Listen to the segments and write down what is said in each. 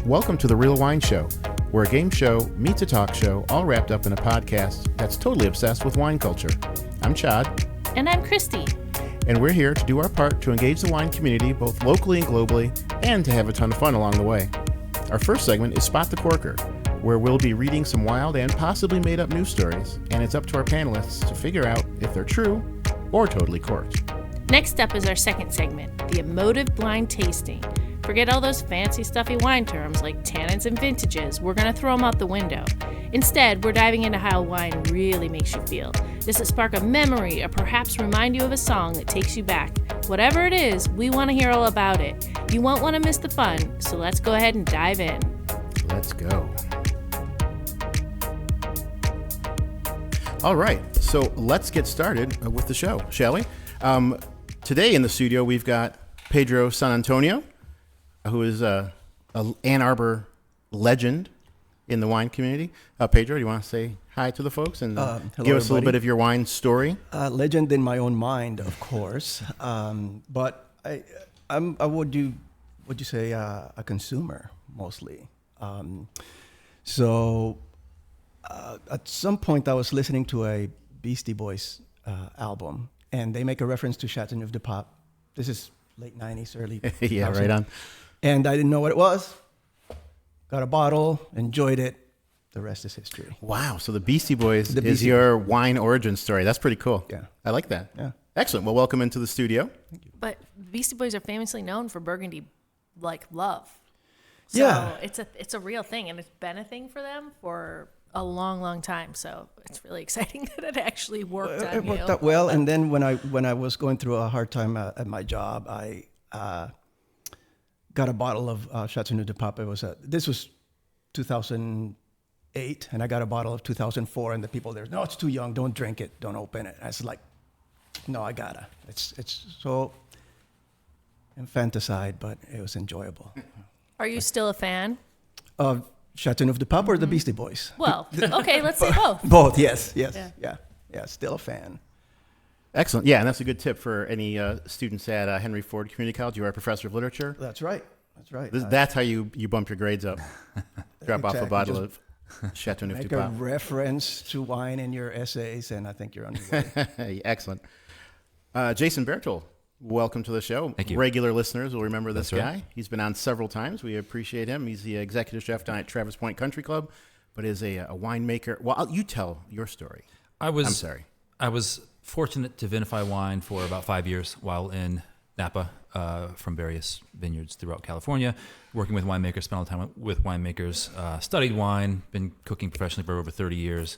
Welcome to The Real Wine Show, where a game show meets a talk show, all wrapped up in a podcast that's totally obsessed with wine culture. I'm Chad. And I'm Kristie. And we're here to do our part to engage the wine community, both locally and globally, and to have a ton of fun along the way. Our first segment is Spot the Corker, where we'll be reading some wild and possibly made-up news stories, and it's up to our panelists to figure out if they're true or totally corked. Next up is our second segment, the emotive blind tasting. Forget all those fancy, stuffy wine terms like tannins and vintages. We're going to throw them out the window. Instead, we're diving into how wine really makes you feel. Does it spark a memory or perhaps remind you of a song that takes you back? Whatever it is, we want to hear all about it. You won't want to miss the fun, so let's go ahead and dive in. Let's go. All right, so let's get started with the show, shall we? Today in the studio, we've got Pedro San Antonio, who is a Ann Arbor legend in the wine community. Pedro, do you want to say hi to the folks and hello, give us a little bit of your wine story? Legend in my own mind, of course, but I'm would you say a consumer mostly. So at some point, I was listening to a Beastie Boys album, and they make a reference to Chateauneuf-du-Pape. This is late 90s, early Yeah, 2000s. right on. And I didn't know what it was. Got a bottle, enjoyed it. The rest is history. Wow, so the Beastie Boys is your wine origin story. That's pretty cool. Yeah. I like that. Yeah. Excellent. Well, welcome into the studio. But Beastie Boys are famously known for Burgundy, like love. So Yeah. it's a real thing, and it's been a thing for them for a long, long time. So it's really exciting that it actually worked on It worked you. out well. And then when I was going through a hard time at my job, I got a bottle of Chateauneuf-du-Pape. This was 2008, and I got a bottle of 2004. And the people there, no, it's too young. Don't drink it. Don't open it. I was like, no, I gotta. It's so infanticide, but it was enjoyable. Are you still a fan? Of Chateauneuf-du-Pape or the Beastie Boys? Well, okay, let's say both. Both, yes. Yeah. Yeah, still a fan. Excellent. Yeah, and that's a good tip for any students at Henry Ford Community College. You are a professor of literature. That's right. That's how you bump your grades up. Drop off a Exactly. bottle Just of Chateauneuf du Make a Pape. reference to wine in your essays, and I think you're on your way. Excellent. Jason Berthold, welcome to the show. Thank you. Regular listeners will remember this That's guy. right. He's been on several times. We appreciate him. He's the executive chef down at Travis Point Country Club, but is a winemaker. Well, you tell your story. I'm sorry. I was fortunate to vinify wine for about 5 years while in Napa from various vineyards throughout California, working with winemakers, spent a lot of time with winemakers, studied wine, been cooking professionally for over 30 years,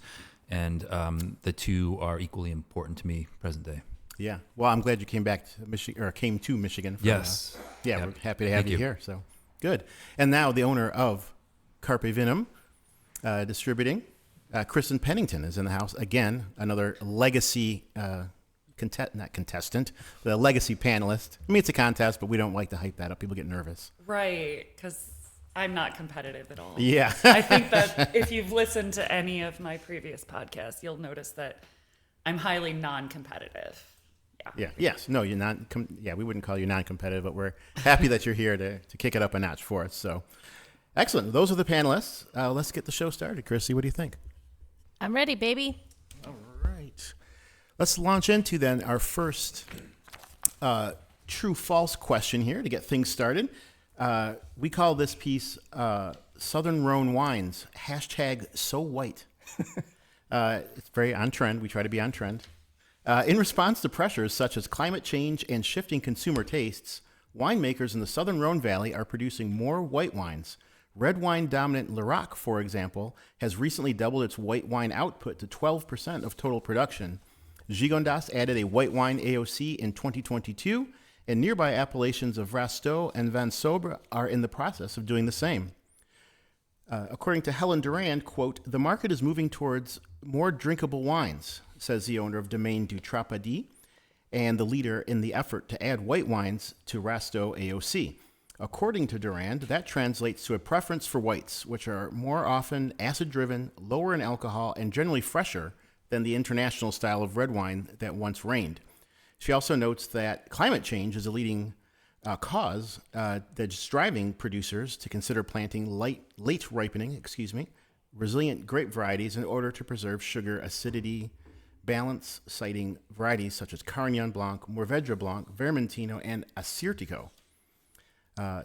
and the two are equally important to me present day. Yeah. Well, I'm glad you came back to Michigan, or came to Michigan. From, Yes. Yeah, Yep. we're happy to have Thank you you. here. So good. And now the owner of Carpe Vinum Distributing, Kristen Pennington, is in the house again. Another legacy not contestant, but a legacy panelist. I mean, it's a contest, but we don't like to hype that up. People get nervous. Right, because I'm not competitive at all. Yeah. I think that if you've listened to any of my previous podcasts, you'll notice that I'm highly non-competitive. Yeah. Yes. No, you're not. We wouldn't call you non-competitive, but we're happy that you're here to kick it up a notch for us. So, excellent. Those are the panelists. Let's get the show started. Kristie, what do you think? I'm ready, baby. All right. Let's launch into then our first true-false question here to get things started. We call this piece Southern Rhone Wines, #SoWhite. It's very on trend. We try to be on trend. In response to pressures such as climate change and shifting consumer tastes, winemakers in the Southern Rhone Valley are producing more white wines. Red wine dominant Lirac, for example, has recently doubled its white wine output to 12% of total production. Gigondas added a white wine AOC in 2022, and nearby appellations of Rasteau and Van Sobre are in the process of doing the same. According to Helen Durand, quote, "The market is moving towards more drinkable wines," says the owner of Domaine du Trapadi and the leader in the effort to add white wines to Rasteau AOC. According to Durand, that translates to a preference for whites, which are more often acid-driven, lower in alcohol, and generally fresher than the international style of red wine that once reigned. She also notes that climate change is a leading that's driving producers to consider planting late ripening, resilient grape varieties in order to preserve sugar acidity balance, citing varieties such as Carignan Blanc, Mourvedre Blanc, Vermentino, and Assyrtiko.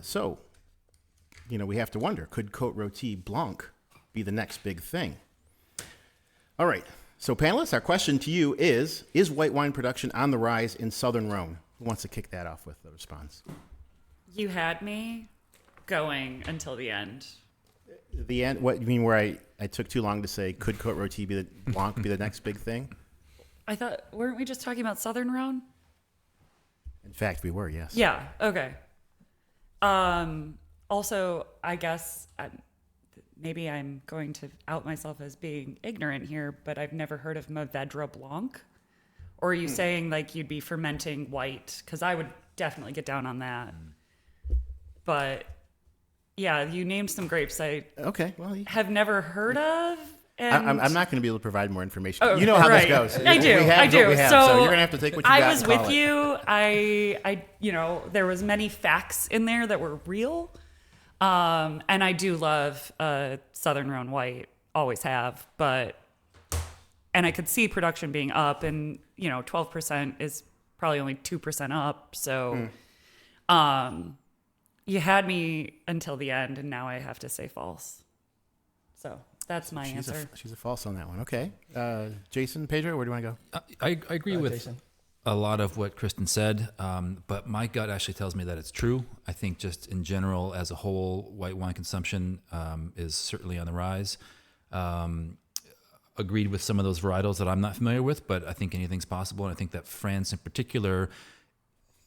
So, we have to wonder, could Côte Rôtie Blanc be the next big thing? All right. So, panelists, our question to you is white wine production on the rise in Southern Rhone? Who wants to kick that off with the response? You had me going until the end. The end? What you mean? Where I took too long to say, could Côte Rôtie Blanc be the next big thing? I thought, weren't we just talking about Southern Rhone? In fact, we were. Yes. Yeah. Okay. Also, I guess maybe I'm going to out myself as being ignorant here, but I've never heard of Mourvedre Blanc. Or are you saying like you'd be fermenting white? Because I would definitely get down on that. But yeah, you named some grapes I have never heard of. And I'm not going to be able to provide more information. Oh, you know how right. this goes. I do. I do. So you're going to have to take what you got. I was and call with it. you. I there was many facts in there that were real. And I do love Southern Rhone white, always have, and I could see production being up, and 12% is probably only 2% up. So, you had me until the end, and now I have to say false. So that's my answer. She's a false on that one. Okay, Jason, Pedro, where do you want to go? I agree with Jason. a lot of what Kristen said, but my gut actually tells me that it's true. I think just in general, as a whole, white wine consumption is certainly on the rise. Agreed with some of those varietals that I'm not familiar with, but I think anything's possible. And I think that France in particular,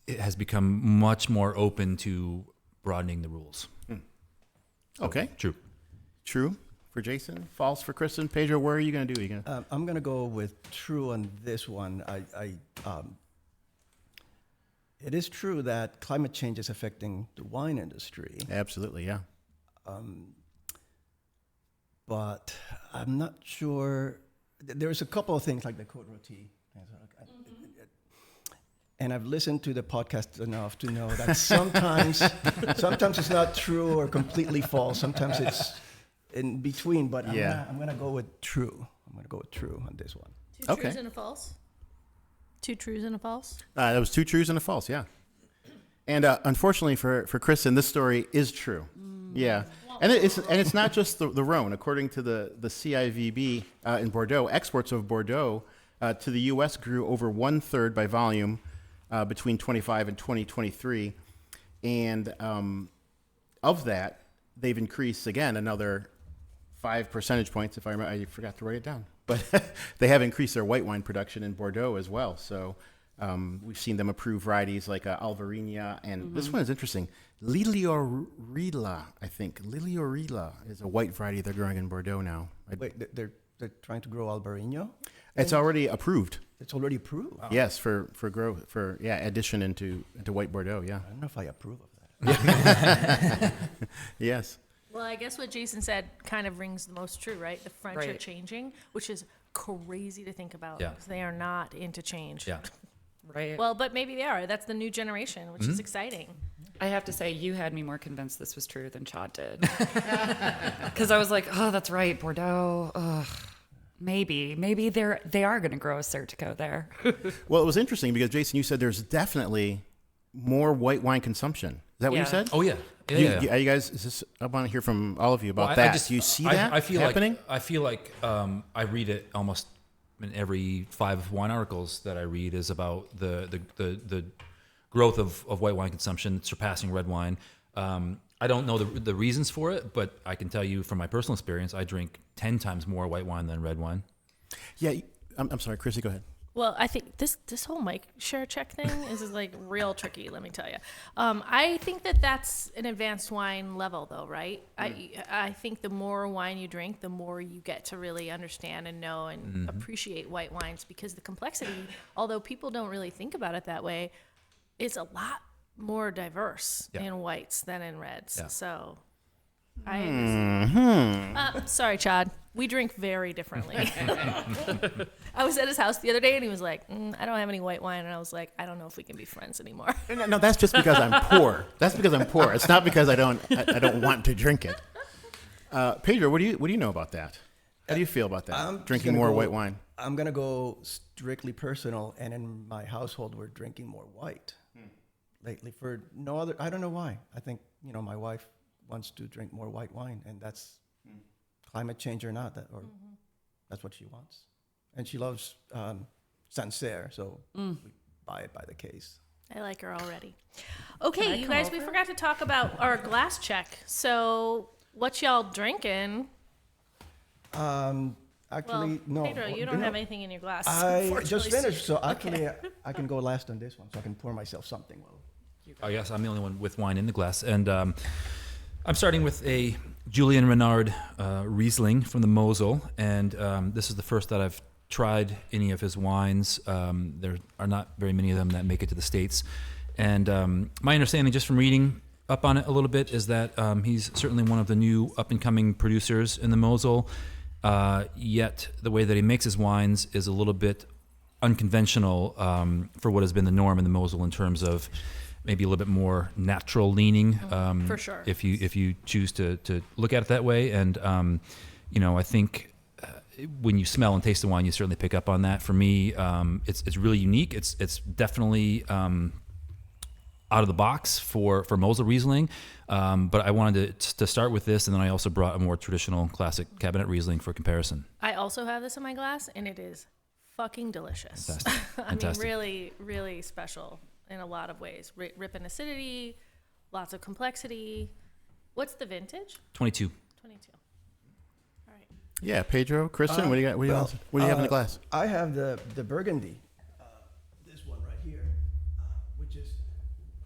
it has become much more open to broadening the rules. Okay. True. For Jason, false for Kristen. Pedro, where are you going to do? I'm going to go with true on this one. It is true that climate change is affecting the wine industry. Absolutely, yeah. But I'm not sure. There's a couple of things like the Côte Rôtie. And I've listened to the podcast enough to know that sometimes it's not true or completely false. Sometimes it's in between, but I'm gonna go with true. I'm gonna go with true on this one. Two trues and a false. Two trues and a false. That was two trues and a false, yeah. And unfortunately for Kristen, this story is true. Yeah, and it's not just the Rhone. According to the CIVB in Bordeaux, exports of Bordeaux to the U.S. grew over 1/3 by volume between 25 and 2023, and of that, they've increased again another 5 percentage points. If I remember, I forgot to write it down, but they have increased their white wine production in Bordeaux as well. So we've seen them approve varieties like Alvarinha, and this one is interesting. Liliorilla, I think. Liliorilla is a white variety they're growing in Bordeaux now. Wait, they're trying to grow Albarino? It's already approved. It's already approved. Wow. Yes, for growth addition into white Bordeaux. Yeah. I don't know if I approve of that. Yes. Well, I guess what Jason said kind of rings the most true, right? The French are changing, which is crazy to think about because they are not into change. Yeah. Right. Well, but maybe they are. That's the new generation, which is exciting. I have to say, you had me more convinced this was true than Chad did. Because I was like, oh, that's right, Bordeaux. Ugh. Maybe they are going to grow a Assyrtiko there. Well, it was interesting because Jason, you said there's definitely more white wine consumption. Is that what you said? Oh yeah. Yeah. You guys, I want to hear from all of you about that. Do you see that happening? I feel like I read it almost in every 5 wine articles that I read is about the growth of white wine consumption surpassing red wine. I don't know the reasons for it, but I can tell you from my personal experience, I drink 10 times more white wine than red wine. Yeah, I'm sorry, Kristie, go ahead. Well, I think this whole mic share check thing is like real tricky, let me tell you. I think that's an advanced wine level, though, right? I think the more wine you drink, the more you get to really understand and know and appreciate white wines, because the complexity, although people don't really think about it that way, is a lot more diverse in whites than in reds. Yeah. So Sorry, Chad. We drink very differently. I was at his house the other day, and he was like, I don't have any white wine. And I was like, I don't know if we can be friends anymore. No, that's just because I'm poor. That's because I'm poor. It's not because I don't want to drink it. Pedro, what do you know about that? How do you feel about that? Drinking more white wine? I'm going to go strictly personal, and in my household, we're drinking more white lately for no other, I don't know why. I think, my wife wants to drink more white wine, and that's climate change or not, that's what she wants. And she loves Sancerre, so we buy it by the case. I like her already. Okay, you guys, we forgot to talk about our glass check. So what y'all drinking? Actually, no. Pedro, you don't have anything in your glass. I just finished, so actually I can go last on this one, so I can pour myself something. I guess I'm the only one with wine in the glass. And I'm starting with a Julian Renard Riesling from the Mosel. And this is the first that I've tried any of his wines. There are not very many of them that make it to the States. And my understanding, just from reading up on it a little bit, is that he's certainly one of the new up-and-coming producers in the Mosel. Yet the way that he makes his wines is a little bit unconventional for what has been the norm in the Mosel in terms of maybe a little bit more natural leaning. For sure. If you choose to look at it that way. And, I think when you smell and taste the wine, you certainly pick up on that. For me, it's really unique. It's definitely out of the box for Mosel Riesling. But I wanted to start with this, and then I also brought a more traditional classic Cabernet Riesling for comparison. I also have this in my glass, and it is fucking delicious. Fantastic. Fantastic. I mean, really, really special in a lot of ways. Ripping acidity, lots of complexity. What's the vintage? 22. 22. All right. Yeah, Pedro, Kristen, what do you got? What do you have in the glass? I have the Burgundy, this one right here, which is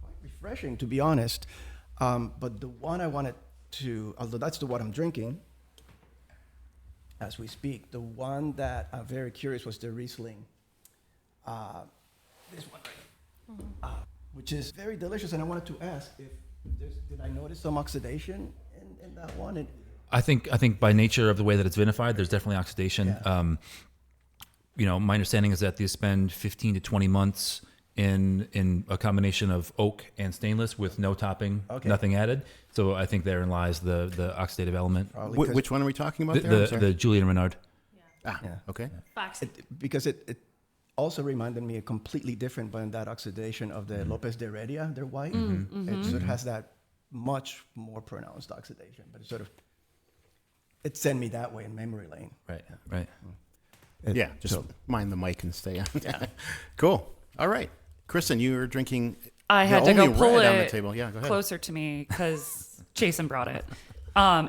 quite refreshing, to be honest. But the one I wanted to, although that's the one I'm drinking as we speak, the one that I'm very curious was the Riesling, this one right here, which is very delicious. And I wanted to ask if did I notice some oxidation in that one? I think by nature of the way that it's vinified, there's definitely oxidation. Yeah. My understanding is that they spend 15 to 20 months in a combination of oak and stainless with no topping, nothing added. So I think therein lies the oxidative element. Which one are we talking about there? The Julian Renard. Yeah. Okay. Foxy. Because it also reminded me a completely different, but in that oxidation of the Lopez de Heredia, they're white. It sort of has that much more pronounced oxidation, but it sent me that way in memory lane. Right. Just mind the mic and stay on. Yeah. Cool. All right. Kristen, you were drinking. I had to go pull it on the it table. Yeah, go ahead. closer to me because Jason brought it.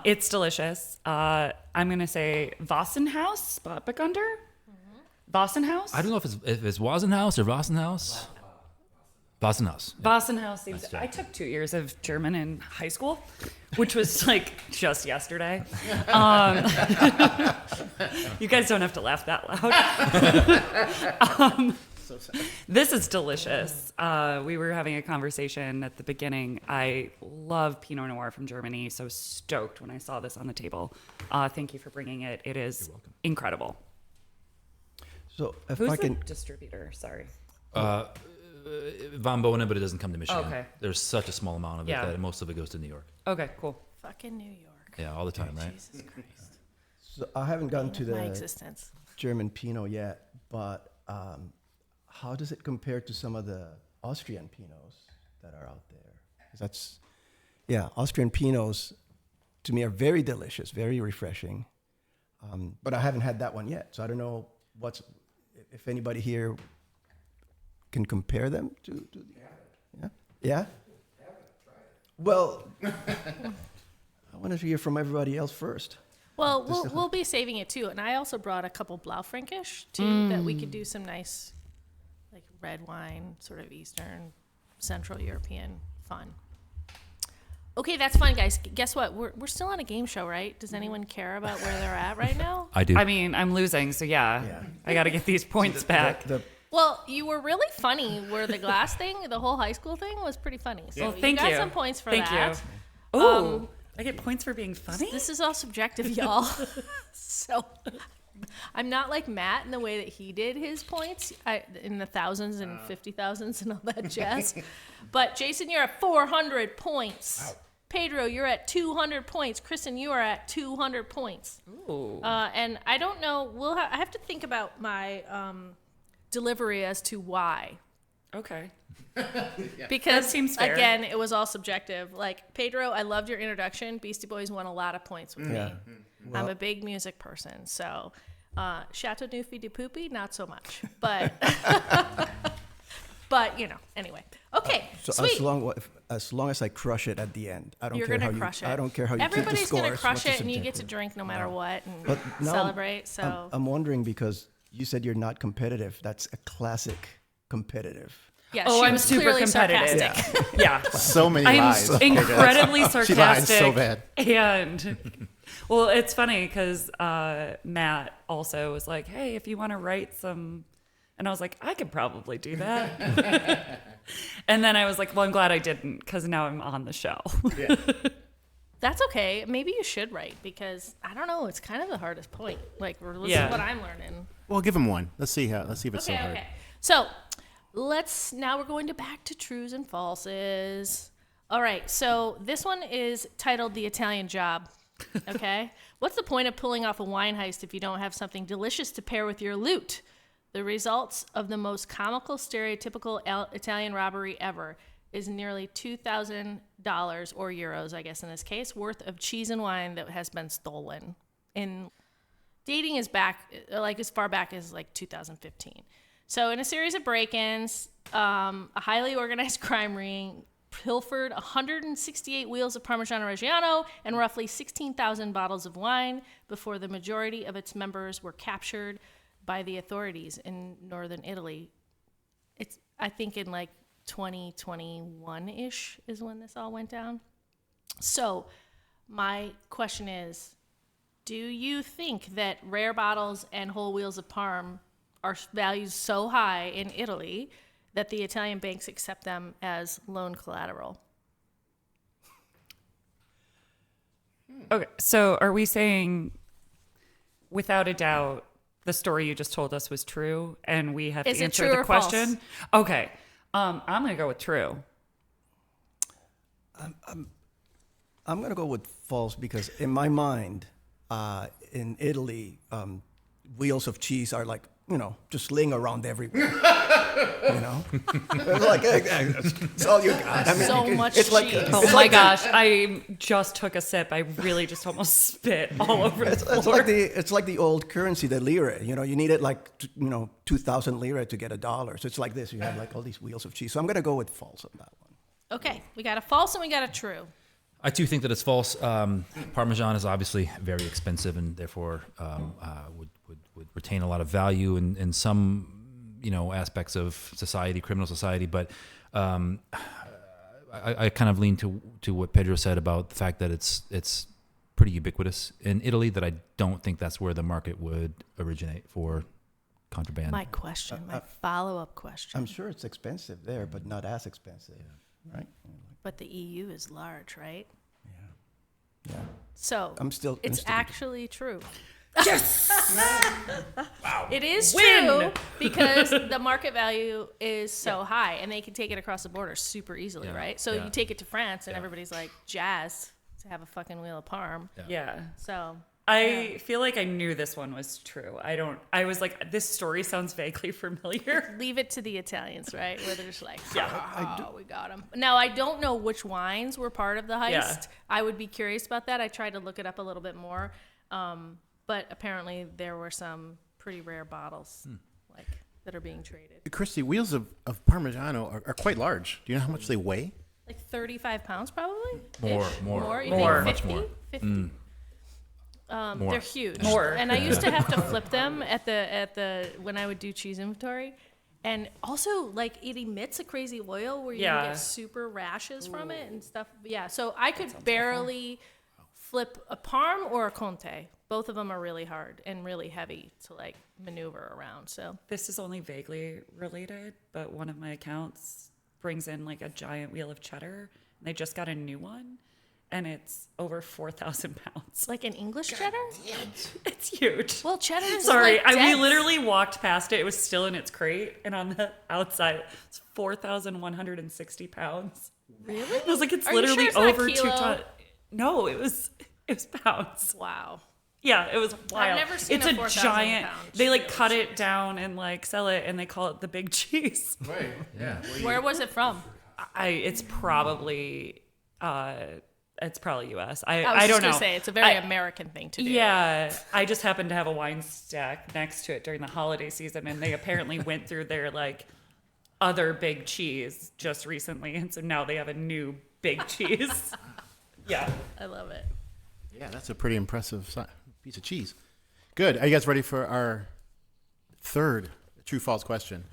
It's delicious. I'm going to say Wassenhaus, Spätburgunder. Wassenhaus? I don't know if it's Wassenhaus or Wassenhaus. Wassenhaus. Yeah. Wassenhaus seems. I took 2 years of German in high school, which was like just yesterday. You guys don't have to laugh that loud. So sad. This is delicious. We were having a conversation at the beginning. I love Pinot Noir from Germany, so stoked when I saw this on the table. Thank you for bringing it. It is incredible. So if Who's I can, the distributor? Sorry. Von Bohnen, but it doesn't come to Michigan. Okay. There's such a small amount of it that most of it goes to New York. Okay, cool. Fucking New York. Yeah, all the time, right? Jesus Christ. so I haven't gotten to My the existence. German Pinot yet, but how does it compare to some of the Austrian Pinots that are out there? 'Cause Austrian Pinots to me are very delicious, very refreshing. But I haven't had that one yet, so I don't know if anybody here can compare them to the, yeah. Well, I want to hear from everybody else first. Well, we'll be saving it too. And I also brought a couple Blaufränkisch too that we could do some nice, like red wine, sort of Eastern, Central European fun. Okay, that's fun, guys. Guess what? We're still on a game show, right? Does anyone care about where they're at right now? I do. I mean, I'm losing, so yeah. I got to get these points back. Well, you were really funny. Where the glass thing, the whole high school thing was pretty funny. So Well, thank you. got some points for Thank that. you. Ooh, I get points for being funny? This is all subjective, y'all. So I'm not like Matt in the way that he did his points in the thousands and 50,000s and all that jazz. But Jason, you're at 400 points. Wow. Pedro, you're at 200 points. Kristen, you are at 200 points. Ooh. And I don't know. I have to think about my delivery as to why. Okay. Because that seems fair. Again, it was all subjective. Like Pedro, I loved your introduction. Beastie Boys won a lot of points with me. Well, I'm a big music person, so Chateau Nuffy de Poopy, not so much. But but anyway. Okay, so sweet. as long as I crush it at the end, I don't You're care gonna how crush you. it. I don't care how you Everybody's keep the scores. gonna crush What's it, and you get to subjective? drink no matter what and But now celebrate. So I'm wondering because you said you're not competitive. That's a classic competitive. yeah, Oh, she I'm was super clearly competitive. sarcastic. Yeah. So many I'm lies. incredibly sarcastic. She lies so bad. And well, it's funny because Matt also was like, "Hey, if you want to write some," and I was like, "I could probably do that." And then I was like, "Well, I'm glad I didn't because now I'm on the show." Yeah. That's okay. Maybe you should write because I don't know. It's kind of the hardest point. Like, this Yeah. is what I'm learning. Well, give him one. Let's see if it's so hard. Okay. So now we're going back to trues and falses. All right. So this one is titled "The Italian Job." Okay. What's the point of pulling off a wine heist if you don't have something delicious to pair with your loot? The results of the most comical, stereotypical Italian robbery ever is nearly $2,000 or euros, I guess in this case, worth of cheese and wine that has been stolen. And dating is back, like as far back as like 2015. So in a series of break-ins, a highly organized crime ring pilfered 168 wheels of Parmigiano Reggiano and roughly 16,000 bottles of wine before the majority of its members were captured by the authorities in northern Italy. It's, I think, in like 2021-ish is when this all went down. So my question is, do you think that rare bottles and whole wheels of Parm are valued so high in Italy that the Italian banks accept them as loan collateral? Okay, so are we saying, without a doubt, the story you just told us was true, and we have Is to it answer true the or question? False? Okay, I'm gonna go with true. I'm gonna go with false because in my mind, in Italy, wheels of cheese are like just laying around everywhere. It's like it's all you got. I mean, So much it's like, cheese. it's Oh like my gosh, I just took a sip. I really just almost spit all over the floor. It's like the old currency, the lira. You needed like 2,000 lira to get $1. So it's like this. You have like all these wheels of cheese. So I'm gonna go with false on that one. Okay, we got a false and we got a true. I too think that it's false. Parmesan is obviously very expensive and therefore would retain a lot of value in some aspects of society, criminal society. But I kind of lean to what Pedro said about the fact that it's pretty ubiquitous in Italy. That I don't think that's where the market would originate for contraband. My follow-up question. I'm sure it's expensive there, but not as expensive, right? But the EU is large, right? Yeah. So I'm still it's instant. actually true. Yes! Wow. It is Win! true because the market value is so high and they can take it across the border super easily, right? So you take it to France and everybody's like, jazz to have a fucking wheel of Parm. Yeah. So I feel like I knew this one was true. I was like, this story sounds vaguely familiar. leave it to the Italians, right? Where they're just like, Yeah. we got them. Now, I don't know which wines were part of the heist. Yeah. I would be curious about that. I tried to look it up a little bit more. But apparently there were some pretty rare bottles that are being traded. Kristie, wheels of Parmigiano are quite large. Do you know how much they weigh? Like 35 pounds, probably? More. You More. think Much 50? more. 50? More. They're huge. More. And I used to have to flip them at the when I would do cheese inventory. And also, like, it emits a crazy oil where you can get super rashes from it and stuff. Yeah, so I could barely flip a Parm or a Conte. Both of them are really hard and really heavy to, like, maneuver around. So This is only vaguely related, but one of my accounts brings in, like, a giant wheel of cheddar. And they just got a new one. and it's over 4,000 pounds. Like an English cheddar? It's huge. Well, cheddar is Sorry, like we dense. literally walked past it. It was still in its crate, and on the outside, it's 4,160 pounds. Really? I was like, it's Are you literally sure it's not over 2 kilo? tons. No, it was pounds. Wow. Yeah, it was wild. never seen it's a a 4,000 giant. pound They like cheese. cut it down and like sell it, and they call it the big cheese. Right. Yeah. Where was it from? It's probably U.S. I was I don't just know. gonna say it's a very American thing to do. Yeah, I just happened to have a wine stack next to it during the holiday season, and they apparently went through their like other big cheese just recently, and so now they have a new big cheese. Yeah. I love it. Yeah, that's a pretty impressive piece of cheese. Good. Are you guys ready for our third true-false question?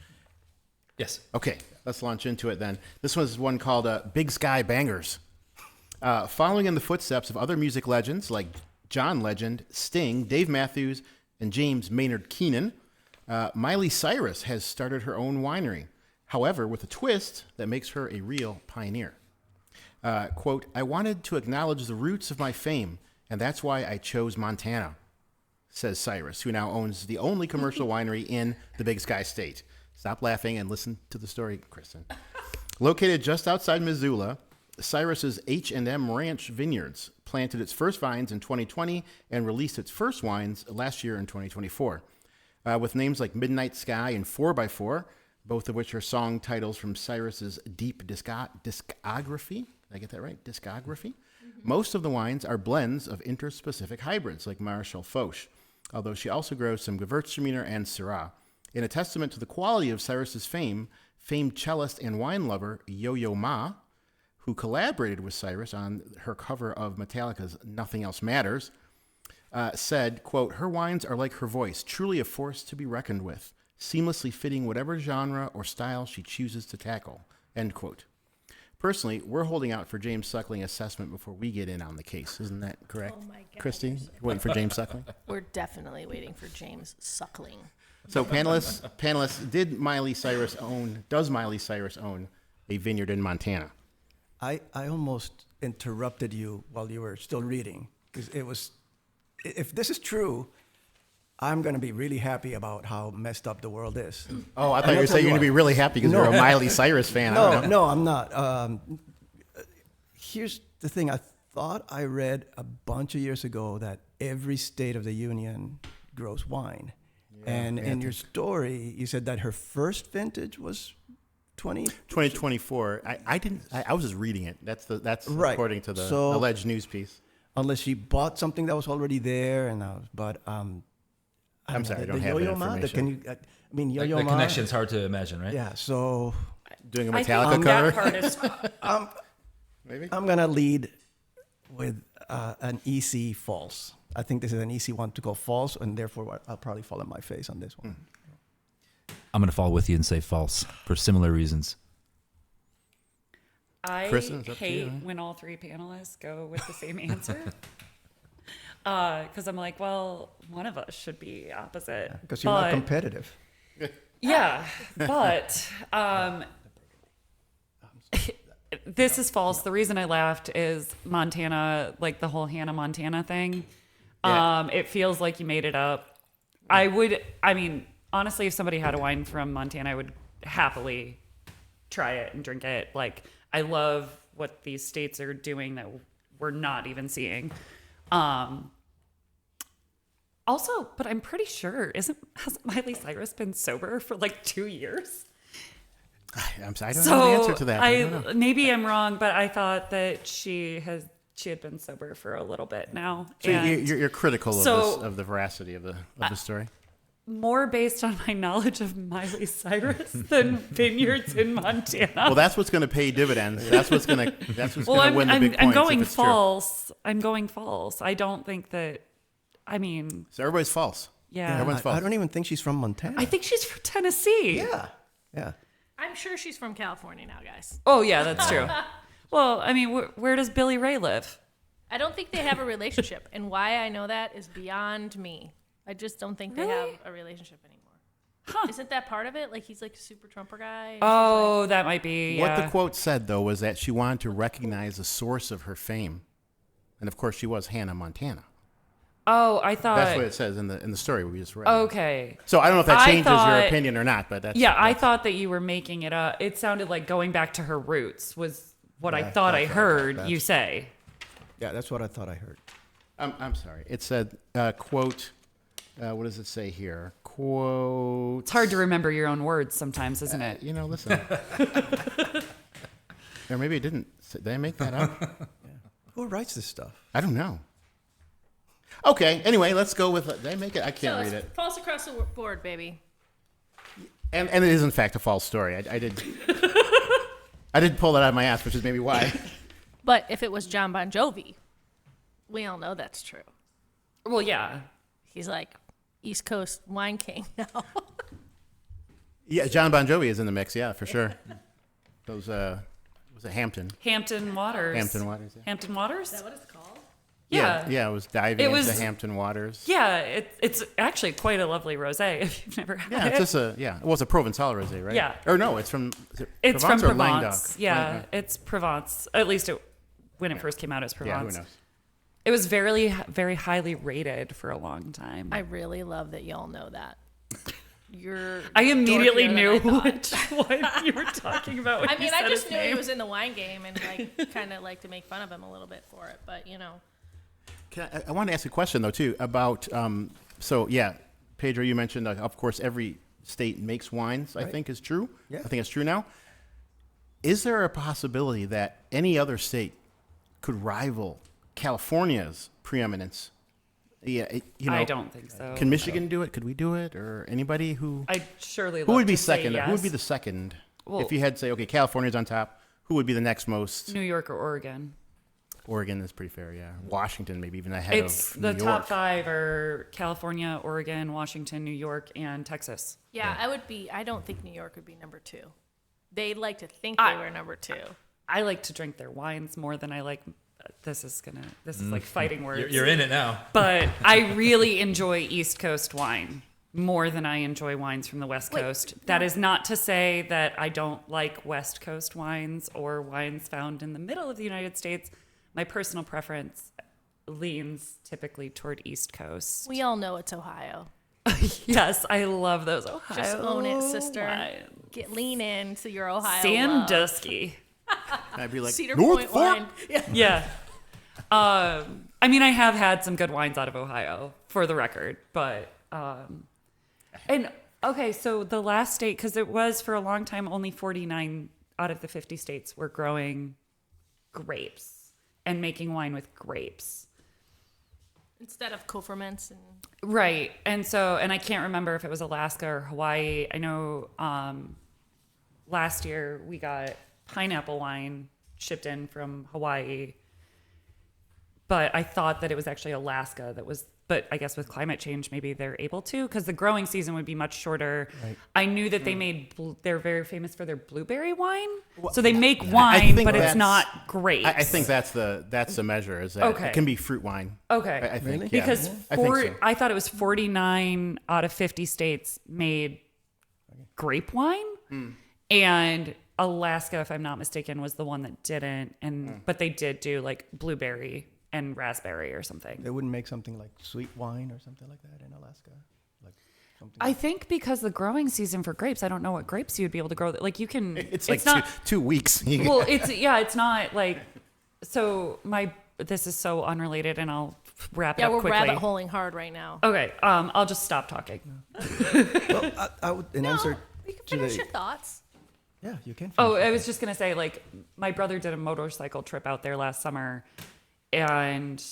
Yes. Okay, let's launch into it then. This one's one called Big Sky Bangers. Following in the footsteps of other music legends like John Legend, Sting, Dave Matthews, and James Maynard Keenan, Miley Cyrus has started her own winery. However, with a twist that makes her a real pioneer. Quote, I wanted to acknowledge the roots of my fame, and that's why I chose Montana, says Cyrus, who now owns the only commercial winery in the Big Sky State. Stop laughing and listen to the story, Kristen. Located just outside Missoula, Cyrus's H&M Ranch Vineyards planted its first vines in 2020 and released its first wines last year in 2024. With names like Midnight Sky and 4x4, both of which are song titles from Cyrus's deep discography. Did I get that right? Discography? Most of the wines are blends of interspecific hybrids like Marshall Foch, although she also grows some Gewürztraminer and Syrah. In a testament to the quality of Cyrus's fame, famed cellist and wine lover Yo-Yo Ma, who collaborated with Cyrus on her cover of Metallica's Nothing Else Matters, said, quote, her wines are like her voice, truly a force to be reckoned with, seamlessly fitting whatever genre or style she chooses to tackle, end quote. Personally, we're holding out for James Suckling assessment before we get in on the case. Isn't that correct? Oh my gosh. Kristie, waiting for James Suckling? We're definitely waiting for James Suckling. So panelists, does Miley Cyrus own a vineyard in Montana? I almost interrupted you while you were still reading, because it was, if this is true, I'm going to be really happy about how messed up the world is. Oh, I thought you were saying you're going to be really happy because you're a Miley Cyrus fan. I don't know. No, I'm not. Here's the thing. I thought I read a bunch of years ago that every state of the union grows wine. Yeah, and in your story, you said that her first vintage was 2024. I was just reading it. That's right. According to the So, alleged news piece. Unless she bought something that was already there, I'm sorry, I don't have that Yo-Yo Ma, information. Yo-Yo The Ma. connection's hard to imagine, right? Yeah, so Doing a I Metallica think cover? that part is Maybe? I'm going to lead with an easy false. I think this is an easy one to go false, and therefore I'll probably fall on my face on this one. I'm going to fall with you and say false for similar reasons. I Kristen, it's up to you, hate huh? when all three panelists go with the same answer. Because I'm like, well, one of us should be opposite. Because you're not competitive. Yeah, but this is false. The reason I laughed is Montana, like the whole Hannah Montana thing. Yeah. It feels like you made it up. Honestly, if somebody had a wine from Montana, I would happily try it and drink it. Like, I love what these states are doing that we're not even seeing. Also, but I'm pretty sure, hasn't Miley Cyrus been sober for like 2 years? I'm sorry, I don't know the answer to that. I don't know. Maybe I'm wrong, but I thought that she had been sober for a little bit now. So And you're critical of the veracity of the story? more based on my knowledge of Miley Cyrus than vineyards in Montana. Well, that's what's going to pay dividends. That's what's going to win the big points. I'm going if it's true. false. I'm going false. I don't think that. So everybody's false. Yeah. Everyone's false. I don't even think she's from Montana. I think she's from Tennessee. Yeah. I'm sure she's from California now, guys. Oh yeah, that's true. Well, where does Billy Ray live? I don't think they have a relationship, and why I know that is beyond me. I just don't think they have a relationship anymore. Huh. Isn't that part of it? Like he's like a super Trumper guy. Oh, that might be. What Yeah. the quote said, though, was that she wanted to recognize the source of her fame. And of course, she was Hannah Montana. Oh, I thought. That's what it says in the story we just read. Okay. So I don't know if that I changes your thought- opinion or not, but that's I thought that you were making it up. It sounded like going back to her roots was what I Yeah, thought I that's right. heard you say. Yeah, that's what I thought I heard. I'm sorry. It said, quote, what does it say here? Quote. It's hard to remember your own words sometimes, isn't it? Listen. Or maybe it didn't. Did I make that up? Who writes this stuff? I don't know. Okay. Anyway, let's go with. Did I make it? I can't read it. False across the board, baby. And it is in fact a false story. I did. I did pull that out of my ass, which is maybe why. But if it was John Bon Jovi, we all know that's true. Well, yeah. He's like East Coast wine king now. Yeah, John Bon Jovi is in the mix. Yeah, for sure. Those was it Hampton? Hampton Waters. Hampton Waters. Yeah. Hampton Waters? Is that what it's called? Yeah. Yeah, it was diving It was- into Hampton Waters. Yeah, it's actually quite a lovely rosé if you've never had Yeah, it. it's just well, it's a Provençal rosé, right? Yeah. Or no, it's from. Is it It's Provence from or Languedoc? Provence. Yeah, it's Provence. At least when it first came out, it was Yeah, Provence. who knows? It was very, very highly rated for a long time. I really love that y'all know that. You're. I immediately dorkier than knew I thought. which one you were talking about. When I you mean, said I just his knew he name. was in the wine game and like kind of like to make fun of him a little bit for it, but I want to ask a question though too about. So yeah, Pedro, you mentioned of course every state makes wines. I think is true. Yeah. I think it's true now. Is there a possibility that any other state could rival California's preeminence? Yeah, I don't think so. Can Michigan do it? Could we do it? Or anybody who? I surely. Who would be love to say second? Yes. Who would be the second? Well- If you had to say, okay, California's on top. Who would be the next most? New York or Oregon? Oregon is pretty fair, yeah. Washington, maybe even ahead It's of the New top York. 5 are California, Oregon, Washington, New York, and Texas. yeah, I don't think New York would be number 2. They like to think I- they were number 2. I like to drink their wines more than I like. This is like fighting words. You're in it now. But I really enjoy East Coast wine more than I enjoy wines from the West Wait, Coast. That is not to say that I don't like West Coast wines or wines found in the middle of the United States. My personal preference leans typically toward East Coast. We all know it's Ohio. Yes, I love those Ohio. Just own it, sister. wines. Lean in to your Ohio love. Sandusky. I'd be like, Cedar North Point Fork? wine. Yeah. Yeah. I mean, I have had some good wines out of Ohio, for the record, but and okay, so the last state, because it was for a long time, only 49 out of the 50 states were growing grapes and making wine with grapes. Instead of co-ferments and Right. And I can't remember if it was Alaska or Hawaii. I know last year we got pineapple wine shipped in from Hawaii, but I thought that it was actually Alaska that was, but I guess with climate change, maybe they're able to, because the growing season would be much shorter. Right. I knew that they made, they're very famous for their blueberry wine. So they make wine, think but it's that's- not grapes. I think that's the measure, is that Okay. it can be fruit wine. Okay. I think, Really? yeah. Because I think so. I thought it was 49 out of 50 states made grape wine, and Alaska, if I'm not mistaken, was the one that didn't. And but they did do like blueberry and raspberry or something. They wouldn't make something like sweet wine or something like that in Alaska? Like something I think because the growing season for grapes, I don't know what grapes you'd be able to grow. Like you can, It's like not. two weeks. Well, it's not like. So this is so unrelated, and I'll wrap it yeah, up we're quickly. rabbit holing hard right now. Okay, I'll just stop talking. Well, I would, in answer You can to finish the... your thoughts. Yeah, you can. Oh, finish I it. was just gonna say, like, my brother did a motorcycle trip out there last summer, and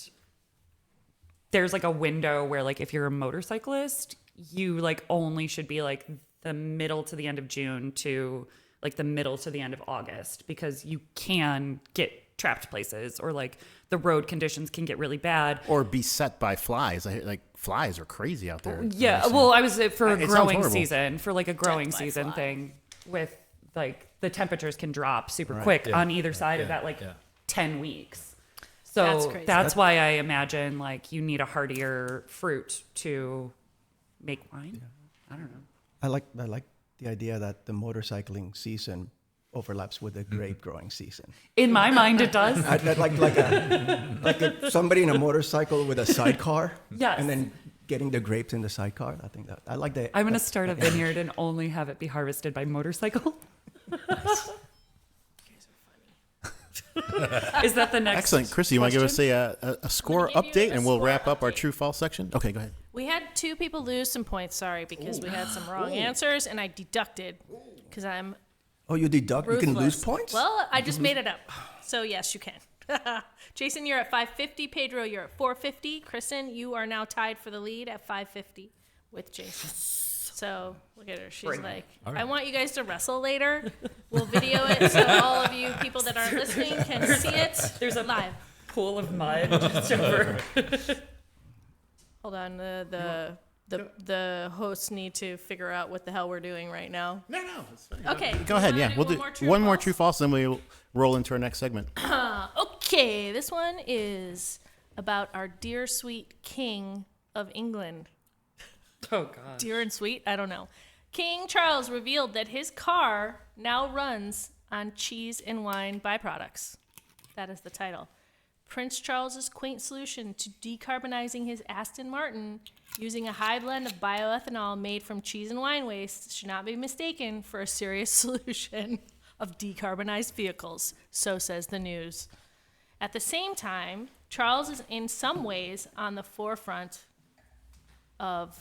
there's like a window where, like, if you're a motorcyclist, you like only should be like the middle to the end of June to like the middle to the end of August, because you can get trapped places, or like the road conditions can get really bad. Or beset by flies. Like flies are crazy out there. Yeah, well, I was for a It sounds growing horrible. season, for like a growing fly season fly. thing, with like the temperatures can drop super quick Yeah. on either side of Yeah. that, like Yeah. 10 weeks. That's So crazy. that's why I imagine like you need a hardier fruit to make wine. I don't know. I like the idea that the motorcycling season overlaps with the grape growing season. In my mind, it does. Like somebody in a motorcycle with a sidecar. Yes. And then getting the grapes in the sidecar. I think I like that. I'm going to start a vineyard and only have it be harvested by motorcycle. Is that the next? Excellent. Kristie, you want to give us a score give you update a and we'll score wrap up our update. true-false section? Okay, go ahead. We had 2 people lose some points, sorry, because we had some wrong answers, and I deducted because I'm Oh, you deduct? You can lose ruthless. points? Well, I just made it up. So, yes, you can. Jason, you're at 550. Pedro, you're at 450. Kristen, you are now tied for the lead at 550 with Jason. So, look at her. She's like, I want you guys to wrestle later. We'll video it so all of you people that aren't listening can see it. There's a live. pool of mud just over. Hold on. The hosts need to figure out what the hell we're doing right now. No, it's fine. Okay. Go ahead, you yeah. wanna We'll do do one more false? true-false, then we'll roll into our next segment. Okay, this one is about our dear sweet king of England. Oh, God. Dear and sweet? I don't know. King Charles revealed that his car now runs on cheese and wine byproducts. That is the title. Prince Charles's quaint solution to decarbonizing his Aston Martin using a high blend of bioethanol made from cheese and wine waste should not be mistaken for a serious solution of decarbonized vehicles, so says the news. At the same time, Charles is in some ways on the forefront of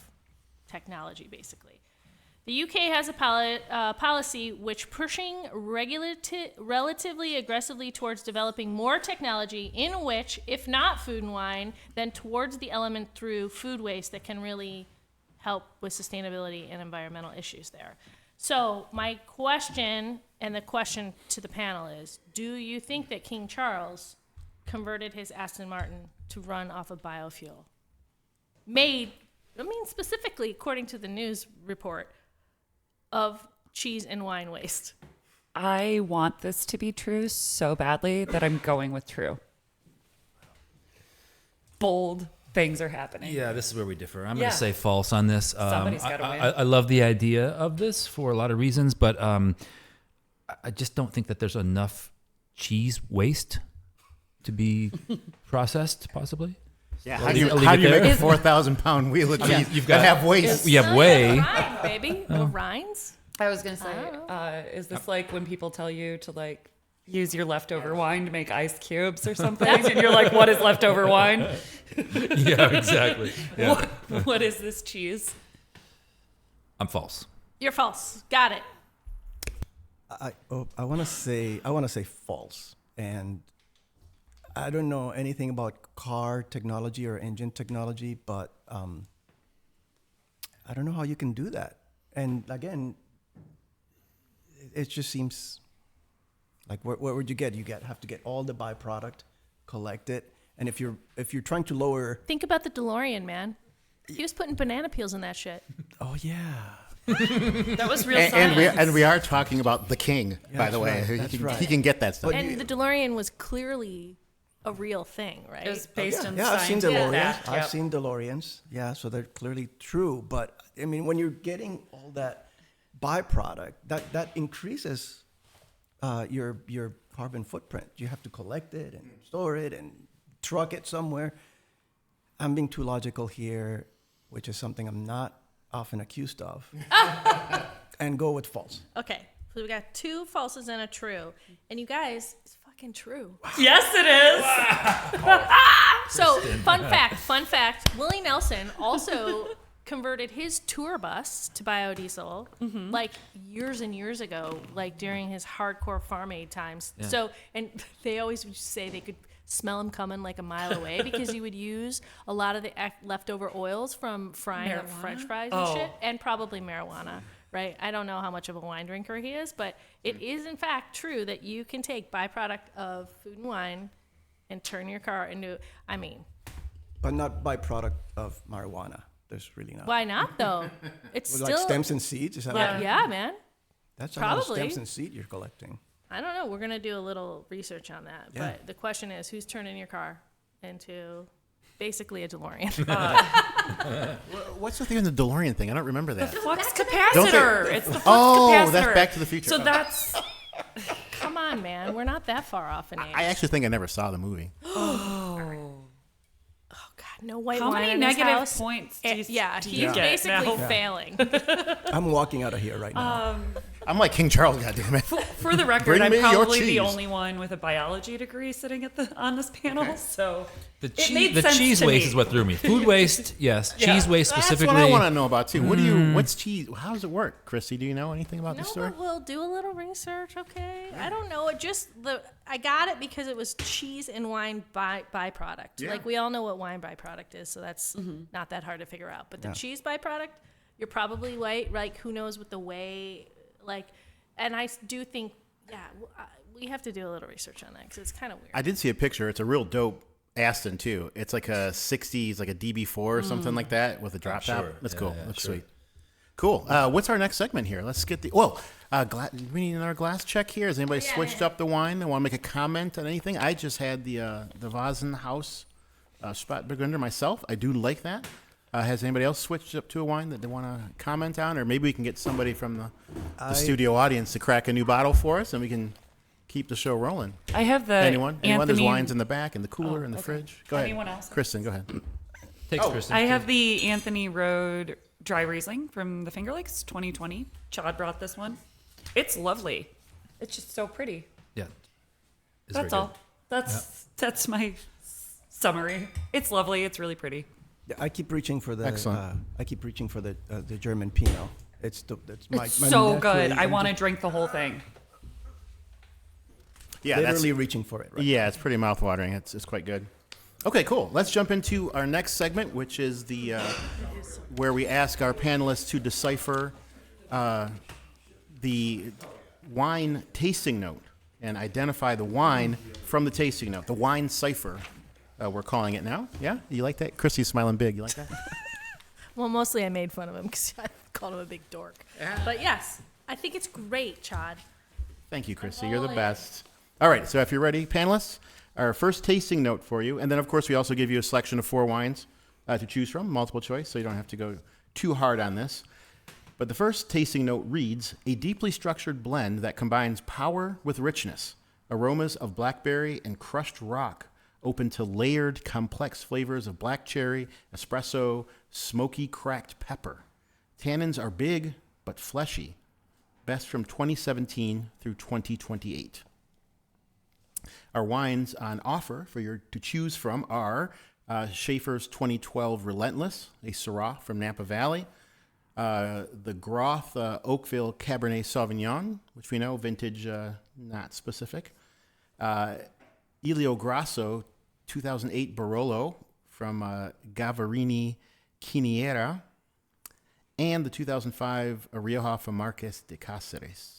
technology, basically. The UK has a policy which pushing relatively aggressively towards developing more technology in which, if not food and wine, then towards the element through food waste that can really help with sustainability and environmental issues there. So my question, and the question to the panel is, do you think that King Charles converted his Aston Martin to run off of biofuel? Specifically, according to the news report, of cheese and wine waste. I want this to be true so badly that I'm going with true. Bold things are happening. Yeah, this is where we differ. I'm Yeah. going to say false on this. Somebody's gotta win. I love the idea of this for a lot of reasons, but I just don't think that there's enough cheese waste to be processed, possibly. Yeah, Well, how do you leave it make there. a 4,000-pound wheel of cheese? you've that got- have waste. You have whey. Rhine, baby. The rinds? I was going to say, is this like when people tell you to like use your leftover wine to make ice cubes or something? And you're like, what is leftover wine? Yeah, exactly. Yeah. What is this cheese? I'm false. You're false. Got it. I want to say false, and I don't know anything about car technology or engine technology, but I don't know how you can do that. And again, it just seems like what would you get? Have to get all the byproduct, collect it, and if you're trying to lower, Think about the DeLorean, man. He was putting banana peels in that shit. oh yeah, That was real And we are talking about the king, by that's the way. right, that's right. He can get that stuff. And the DeLorean was clearly a real thing, right? It was based on I've seen scientific DeLoreans. fact. I've Yep. seen DeLoreans. Yeah, so they're clearly true. But I mean, when you're getting all that byproduct, that increases your carbon footprint. You have to collect it and store it and truck it somewhere. I'm being too logical here, which is something I'm not often accused of. And go with false. Okay, so we got 2 falses and a true. And you guys, it's fucking true. Yes, it is. So, fun fact, Willie Nelson also converted his tour bus to biodiesel like years and years ago, like during his hardcore Farm Aid times. Yeah. So, and they always would say they could smell him coming like a mile away because you would use a lot of the leftover oils from frying up French fries and shit, and probably marijuana. Right? I don't know how much of a wine drinker he is, but it is in fact true that you can take byproduct of food and wine and turn your car into, But not byproduct of marijuana. There's really not. why not though? It's Like still, stems and seeds? Is that yeah, man. That's a lot of probably. stems and seed you're collecting. I don't know. We're going to do a little research on that. Yeah. But the question is, who's turning your car into basically a DeLorean? What's the thing in the DeLorean thing? I don't remember that. Flux Don't capacitor. It's the flux capacitor. that's Back to the Future. So that's on, man. We're not that far off in age. I actually think I never saw the movie. Oh God, no white How wine many in his negative house. points He's basically now? failing. I'm walking out of here right now. I'm like King Charles, goddammit. For the record, Bring I'm me your probably the cheese. only one with a biology degree sitting on this panel, so The, it made the sense cheese to waste me. is what threw me. Food waste, yes. Yeah. Cheese waste That's specifically. what I want to know about too. What do you? What's cheese? How does it work, Kristie? Do you know anything about No, this story? but we'll do a little research, okay? I don't know. I got it because it was cheese and wine byproduct. Yeah. Like we all know what wine byproduct is, so that's not that hard to figure out. But the cheese byproduct, you're probably white. Like who knows what the whey, like, and I do think, we have to do a little research on that because it's kind of weird. I did see a picture. It's a real dope Aston too. It's like a 60s, like a DB4 or something like that with a drop top. sure. That's Yeah, cool. yeah, That's sure. sweet. Cool. What's our next segment here? Let's get the. We need another glass check here. Has anybody switched up the wine? They want to make a comment on anything? I just had the Vasen House Spätburgunder myself. I do like that. Has anybody else switched up to a wine that they want to comment on, or maybe we can get somebody from the studio audience to crack a new bottle for us, and we can keep the show rolling. I have the Anyone? There's Anthony. wines in the back, in the cooler, in the fridge. Go ahead. Anyone else? Kristen, go ahead. Thanks, Kristen. I have the Anthony Road Dry Riesling from the Finger Lakes 2020. Chad brought this one. It's lovely. It's just so pretty. Yeah. It's That's very all. That's my summary. It's lovely. It's really pretty. I keep reaching for the. Excellent. I keep reaching for the German Pinot. It's my It's my so neck good. really- I I'm want to just drink the whole thing. Yeah, that's literally reaching for it. Right? yeah, it's pretty mouthwatering. It's quite good. Okay, cool. Let's jump into our next segment, which is the where we ask our panelists to decipher the wine tasting note and identify the wine from the tasting note. The wine cipher, we're calling it now. Yeah, you like that? Kristie's smiling big. You like that? Well, mostly I made fun of him because I called him a big dork. But yes, I think it's great, Chad. Thank you, Kristie. You're the best. All right, so if you're ready, panelists, our first tasting note for you. And then, of course, we also give you a selection of 4 wines to choose from, multiple choice, so you don't have to go too hard on this. But the first tasting note reads, a deeply structured blend that combines power with richness, aromas of blackberry and crushed rock, open to layered, complex flavors of black cherry, espresso, smoky cracked pepper. Tannins are big but fleshy. Best from 2017 through 2028. Our wines on offer for you to choose from are Schaefer's 2012 Relentless, a Syrah from Napa Valley. The Groth Oakville Cabernet Sauvignon, which we know, vintage not specific. Elio Grasso 2008 Barolo from Gavarini Quiniera. And the 2005 Rioja from Marques de Cáceres.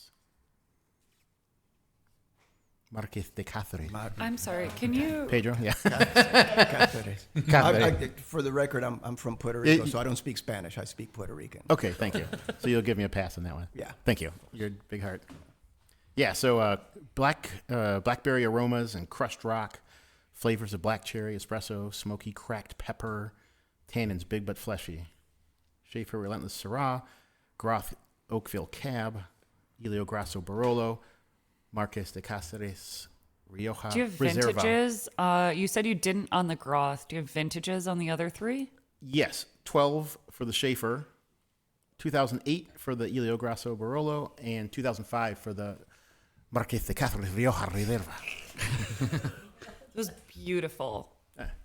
Marques de Cáceres. I'm sorry. Can you? Pedro, yeah. For the record, I'm from Puerto Rico, so I don't speak Spanish. I speak Puerto Rican. Okay, thank you. So you'll give me a pass on that one. Yeah. Thank you. You're a big heart. Yeah, so blackberry aromas and crushed rock, flavors of black cherry, espresso, smoky cracked pepper, tannins big but fleshy. Schaefer Relentless Syrah, Groth Oakville Cab, Elio Grasso Barolo, Marques de Cáceres, Rioja Do you have Reserva. vintages? You said you didn't on the Groth. Do you have vintages on the other 3? Yes, 12 for the Schaefer, 2008 for the Elio Grasso Barolo, and 2005 for the Marques de Cáceres Rioja Reserva. It was beautiful.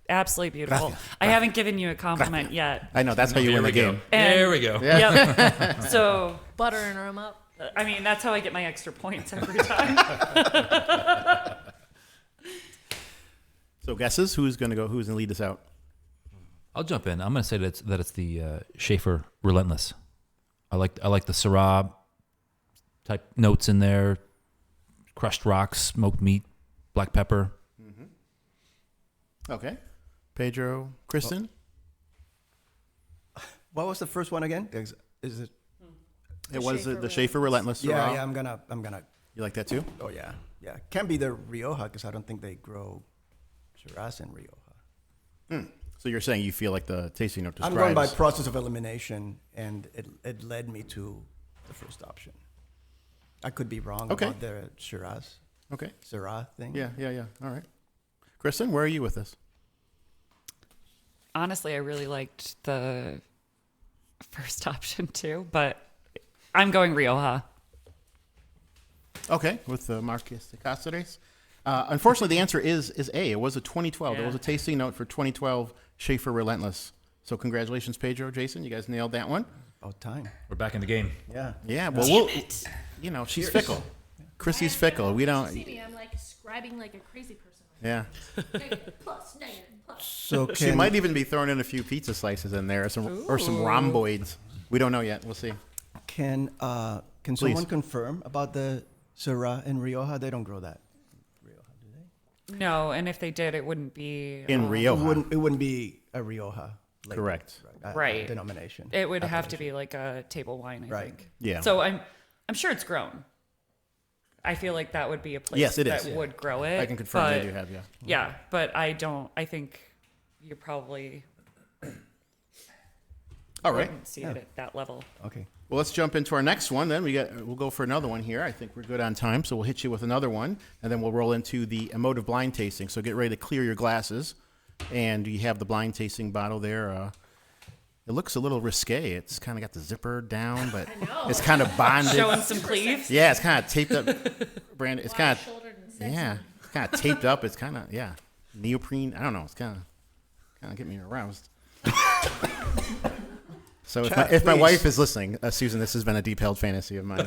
Absolutely beautiful. Gracias. I haven't given you a compliment yet. I know, that's how you There win we the go. game. There we go. Yep. So, Buttering them up. I mean, that's how I get my extra points every time. So guesses? Who's going to lead us out? I'll jump in. I'm going to say that it's the Schaefer Relentless. I like the Syrah type notes in there, crushed rocks, smoked meat, black pepper. Okay. Pedro, Kristen? What was the first one again? Is it? It was the Schaefer Relentless Syrah. Yeah. I'm gonna. You like that too? Oh yeah. Can't be the Rioja because I don't think they grow Shiraz in Rioja. So you're saying you feel like the tasting note describes... I'm going by process of elimination, and it led me to the first option. I could be wrong Okay. about the Shiraz. Okay. Syrah thing. Yeah. All right. Kristen, where are you with this? Honestly, I really liked the first option too, but I'm going Rioja. Okay, with the Marqués de Cáceres. Unfortunately, the answer is A. It was a 2012. There was a tasting note for 2012 Schaefer Relentless. So congratulations, Pedro, Jason. You guys nailed that one. About time. We're back in the game. Yeah. Yeah, well, she's fickle. Chrissy's fickle. We don't. See me, I'm like scribing like a crazy person. Yeah. Plus, negative, plus. So She might even be throwing in a few pizza slices in there, or some rhomboids. We don't know yet. We'll see. Can someone confirm about the Syrah in Rioja? They don't grow that. Rioja, do they? No, and if they did, it wouldn't be In Rioja. It wouldn't be a Rioja. Like, Correct. Right. Denomination. It would have to be like a table wine, I think. Yeah. So I'm sure it's grown. I feel like that would be a place that would grow it. I can confirm that you have, yeah. Yeah, but I think you probably All right. wouldn't see it at that level. Okay. Well, let's jump into our next one. Then we'll go for another one here. I think we're good on time, so we'll hit you with another one, and then we'll roll into the emotive blind tasting. So get ready to clear your glasses, and you have the blind tasting bottle there. It looks a little risque. It's kind of got the zipper down, but it's kind of bonded. Showing some sleeves. Yeah, it's kind of taped up. Brandon, it's kind of taped up. It's kind of neoprene. I don't know. It's kind of getting me aroused. So if my wife is listening, Susan, this has been a deep-held fantasy of mine.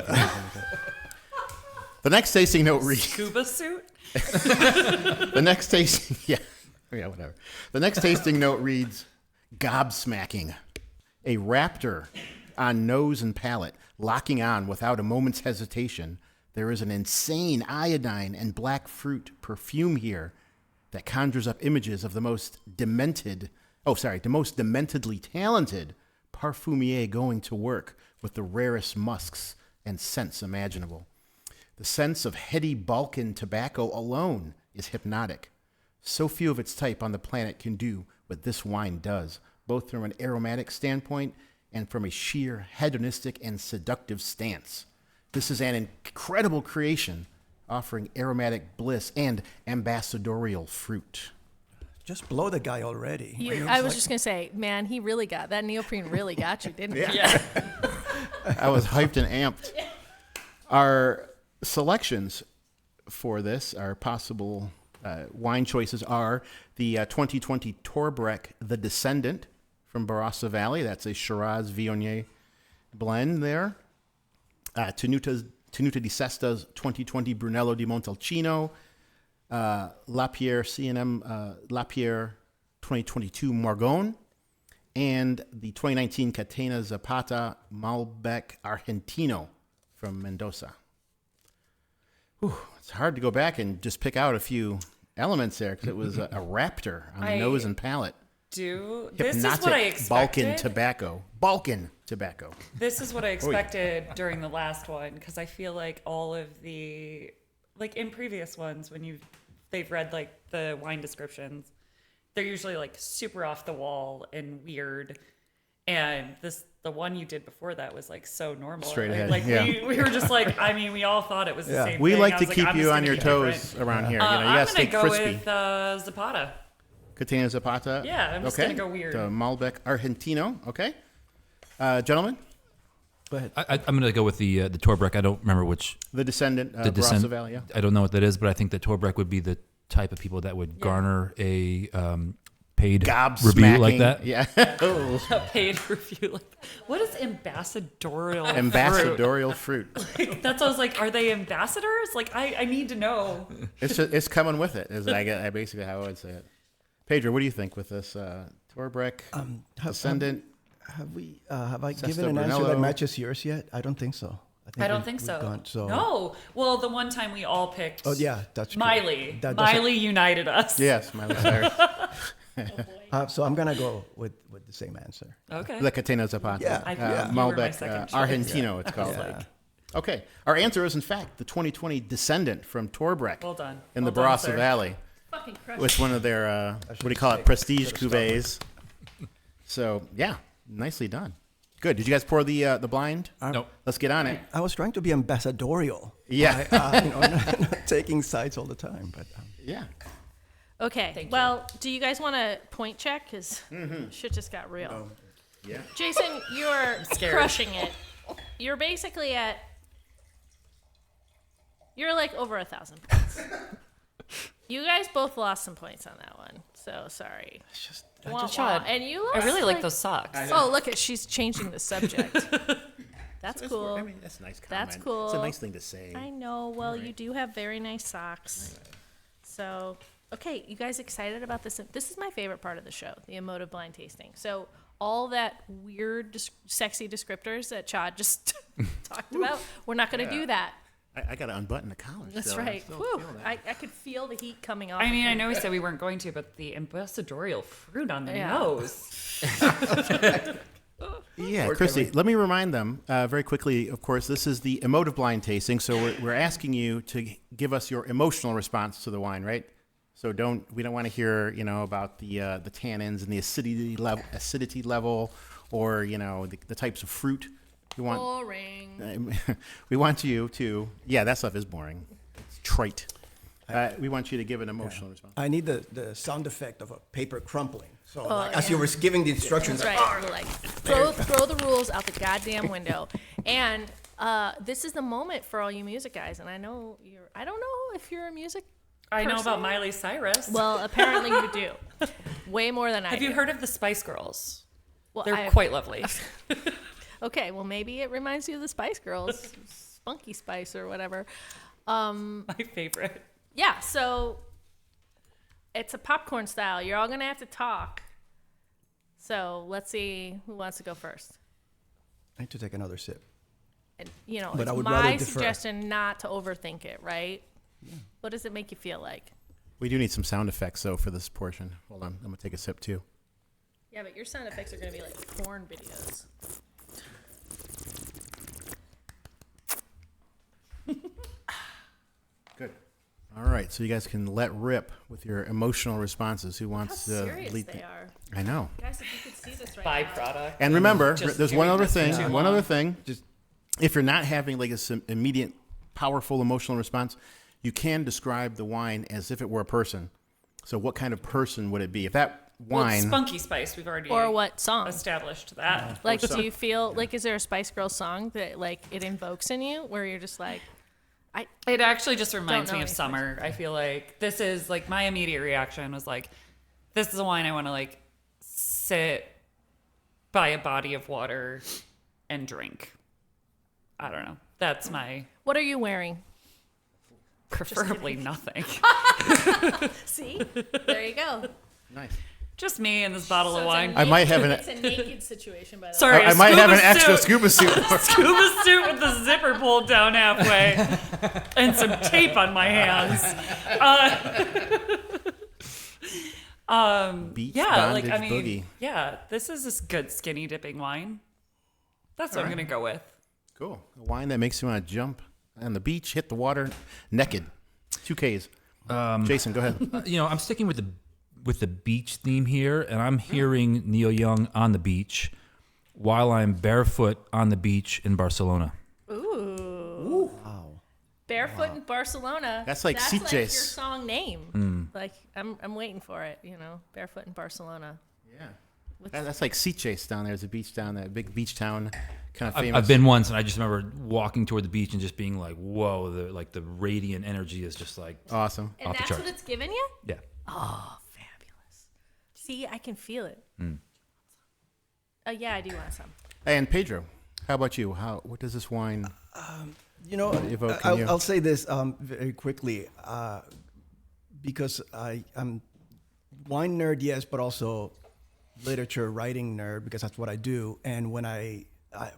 The next tasting note reads... Scuba suit? The next tasting... Yeah, whatever. The next tasting note reads, gobsmacking. A raptor on nose and palate, locking on without a moment's hesitation. There is an insane iodine and black fruit perfume here that conjures up images of the most dementedly talented parfumier going to work with the rarest musks and scents imaginable. The sense of heady Balkan tobacco alone is hypnotic. So few of its type on the planet can do what this wine does, both from an aromatic standpoint and from a sheer hedonistic and seductive stance. This is an incredible creation, offering aromatic bliss and ambassadorial fruit. Just blow the guy already. I was just going to say, man, he really got that neoprene really got you, didn't it? Yeah. I was hyped and amped. Our selections for this, our possible wine choices are the 2020 Torbrek The Descendant from Barossa Valley. That's a Shiraz Viognier blend there. Tenuta di Sesta's 2020 Brunello di Montalcino. Lapierre C&M Lapierre 2022 Morgon, and the 2019 Catena Zapata Malbec Argentino from Mendoza. It's hard to go back and just pick out a few elements there because it was a raptor on the nose and palate. This is what I expected. Balkan tobacco. This is what I expected during the last one, because I feel like all of the, like in previous ones, when they've read like the wine descriptions, they're usually like super off the wall and weird. And the one you did before that was like so normal. Straight ahead. Like we were just like, we all thought it was the same we thing. like to keep you on your toes around here. You gotta stay I'm crispy. going to go with Zapata. Catena Zapata. Yeah, I'm just going to go weird. The Malbec Argentino. Okay. Gentlemen? Go ahead. I'm going to go with the Torbrek. I don't remember which. The Descendant, Barossa Valley, yeah. I don't know what that is, but I think that Torbrek would be the type of people that would garner a paid review like that. Yeah. A paid review like that. What is ambassadorial fruit? Like, that's what I was like, are they ambassadors? Like, I need to know. It's coming with it, is I basically how I would say it. Pedro, what do you think with this Torbrek Descendant? Have I Sesta given an answer Brunello? that matches yours yet? I don't think so. I don't think so. No. Well, the one time we all picked. Oh yeah, that's true. Miley. Miley united us. Yes, Miley Cyrus. So I'm gonna go with the same answer. Okay. The Catena Zapata. Yeah. Malbec Argentino, it's called. Yeah. Okay. Our answer is, in fact, the 2020 Descendant from Torbrek. Well done. In the Well done, Barossa sir. Valley. Fucking crushed. With one of their, what do you call it, prestige cuvées. So, yeah, nicely done. Good. Did you guys pour the blind? Nope. Let's get on it. I was trying to be ambassadorial. Yeah. Not taking sides all the time, but Yeah. Okay. Thank you. Well, do you guys want to point check? Because shit just got real. Yeah. Jason, you're scared. crushing it. You're basically you're like over 1,000 points. You guys both lost some points on that one. So sorry. it's just Wah, Chad, wah. And you lost I really like those socks. Oh, look at she's changing the subject. That's cool. I mean, that's a nice comment. That's cool. It's a nice thing to say. I know. Well, you do have very nice socks. So, okay, you guys excited about this? This is my favorite part of the show, the emotive blind tasting. So, all that weird, sexy descriptors that Chad just talked about, we're not going to do that. I got to unbutton the collar. That's still. I'm right. still Whew. feeling that. I could feel the heat coming off. I mean, I know we said we weren't going to, but the ambassadorial fruit on the Yeah. nose. Yeah, Kristie, let me remind them very quickly, of course, this is the emotive blind tasting, so we're asking you to give us your emotional response to the wine, right? So we don't want to hear, about the tannins and the acidity level or, the types of fruit. We want, Boring. we want you to, that stuff is boring. It's trite. We want you to give an emotional response. I need the sound effect of a paper crumpling. So as you were giving the instructions, That's right. We're like, throw the rules out the goddamn window. And this is the moment for all you music guys. And I don't know if you're a music I know person. about Miley Cyrus. Well, apparently you do. Way more than I do. Have you heard of the Spice Girls? Well, They're quite lovely. Okay, well, maybe it reminds you of the Spice Girls. Spunky Spice or whatever. My favorite. Yeah, so it's a popcorn style. You're all going to have to talk. So let's see who wants to go first. I need to take another sip. And, But I it's would rather my defer. suggestion not to overthink it, right? Yeah. What does it make you feel like? We do need some sound effects, though, for this portion. Hold on. I'm going to take a sip, too. Yeah, but your sound effects are going to be like porn videos. Good. All right, so you guys can let rip with your emotional responses. Who How wants to serious lead? they are. I know. Guys, if you could see this right now. Byproduct. And remember, Just there's one doing other this for thing. too One long. other thing. Just If you're not having like an immediate, powerful emotional response, you can describe the wine as if it were a person. So, what kind of person would it be? If that Well, wine, Spunky Spice. We've already Or what song? established that. Like, do you feel like, is there a Spice Girls song that like it invokes in you where you're just like, It actually just reminds know me of any summer. I feel like this is like my immediate reaction was like, this is a wine I want to like sit by a body of water and drink. I don't know. That's my what are you wearing? preferably nothing. See, there you go. nice. Just me and this bottle So of it's a wine. I might have It's a naked situation, by the way. Sorry, I a might have an scuba extra suit. scuba suit. Scuba suit with the zipper pulled down halfway and some tape on my hands. Beach Yeah, like I bondage mean, boogie. yeah, this is this good skinny dipping wine. That's what I'm gonna go with. Cool. A wine that makes you want to jump on the beach, hit the water naked. 2Ks. Jason, go ahead. I'm sticking with the beach theme here, and I'm hearing Neil Young on the beach while I'm barefoot on the beach in Barcelona. Ooh. wow. Barefoot in Barcelona. That's like your Sitges. song name. Like I'm waiting for it. Barefoot in Barcelona. Yeah. That's like Sitges down there. There's a beach down there, big beach town, kind of famous. I've been once, and I just remember walking toward the beach and just being like, "Whoa!" The radiant energy is just like Awesome. And Off the that's charts. what it's giving you? yeah. Oh, fabulous. See, I can feel it. Yeah, I do want some. And Pedro, how about you? What does this wine? evoke in you? I'll say this very quickly because I'm wine nerd, yes, but also literature writing nerd because that's what I do. And when I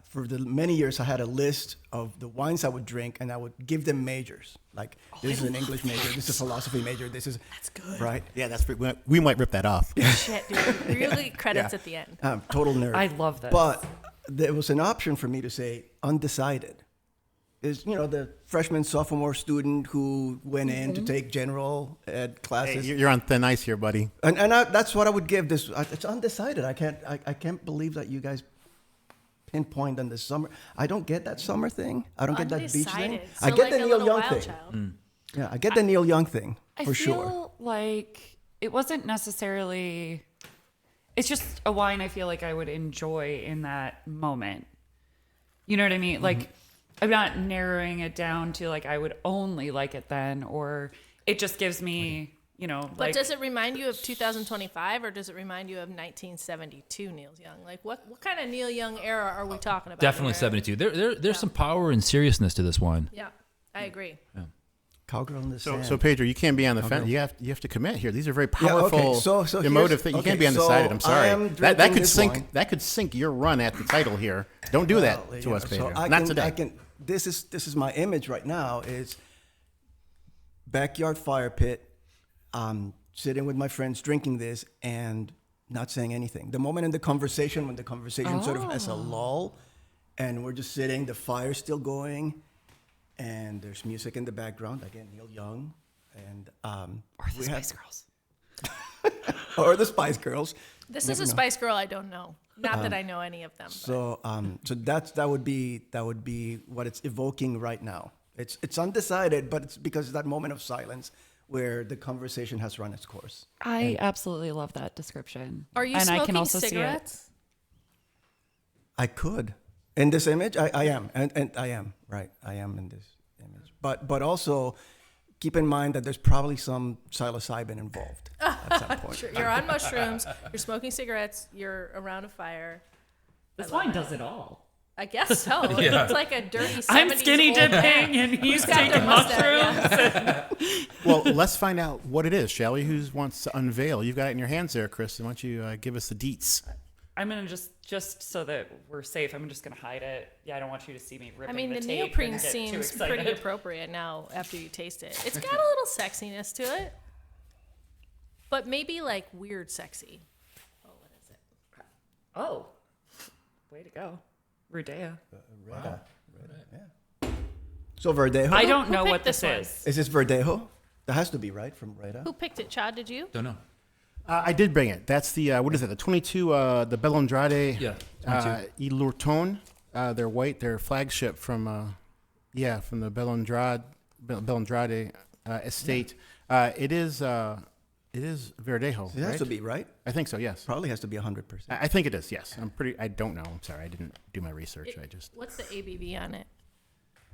for the many years I had a list of the wines I would drink, and I would give them majors. Like this is an English major, this is a philosophy major, this is That's good. right. Yeah, we might rip that off. Shit, dude. Really credits Yeah. at the end. Total nerd. I love this. But there was an option for me to say undecided. Is the freshman, sophomore student who went in to take general ed Hey, classes, you're on thin ice here, buddy. and that's what I would give this. It's undecided. I can't believe that you guys pinpoint on the summer. I don't get that summer thing. I don't get that beach thing. Undecided. I So get like the a Neil little Young wild thing. child. Yeah, I get the Neil Young thing I for feel sure. like it wasn't necessarily. It's just a wine I feel like I would enjoy in that moment. You know what I mean? Like, I'm not narrowing it down to like I would only like it then, or it just gives me, you know. But like, does it remind you of 2025, or does it remind you of 1972 Neil Young? Like, what kind of Neil Young era are we talking about? Definitely here? 72. There's some power and seriousness to this wine. Yeah, I agree. Cowgirl in the sand. So Pedro, you can't be on the fence. You have to commit here. These are very Yeah, okay. powerful, So emotive here's- things. You okay, can't be so undecided. I'm I sorry. am That drinking could this sink. wine. That could sink your run at the title here. Don't do that Well, to yeah, us, Pedro. So Not today. This is my image right now. Is backyard fire pit, sitting with my friends, drinking this, and not saying anything. The moment in the conversation when the conversation sort of has a lull, and we're just sitting, the fire's still going, and there's music in the background. Again, Neil Young, and or the Spice Girls. or the Spice Girls. This is a Spice Girl I don't know. Not that I know any of them. But. So that would be what it's evoking right now. It's undecided, but it's because of that moment of silence where the conversation has run its course. I absolutely love that description. Are you and smoking I can also cigarettes? I could. In this image, I am. And I am, right. I am in this image. But also keep in mind that there's probably some psilocybin involved at some point. Sure, you're on mushrooms. You're smoking cigarettes. You're around a fire. This wine does it all. I guess so. Yeah. It's like a dirty 70s I'm skinny old dipping man and he's who's got their taking mustache, mushrooms. Well, let's find out what it is, shall we? Who wants to unveil? You've got it in your hands there, Kristen. Why don't you give us the deets? I'm gonna just so that we're safe. I'm just gonna hide it. Yeah, I don't want you to see me ripping I mean, the tape neoprene and get too seems excited. pretty appropriate now after you taste it. It's got a little sexiness to it, but maybe like weird sexy. Oh, what is it? Oh, way to go, Rueda. So Verdejo? I don't know picked what this this one? is. Is this Verdejo? That has to be, right? From Rueda? Who picked it? Chad, did you? Don't know. I did bring it. That's the what is it? The 22, the Belondrade Yeah, y Lurton. They're white. They're flagship from the Belondrade estate. It is Verdejo. It has right? to be, right? I think so. Yes. Probably has to be 100%. I think it is. Yes. I don't know. I'm sorry. I didn't do my research. What's the ABV on it?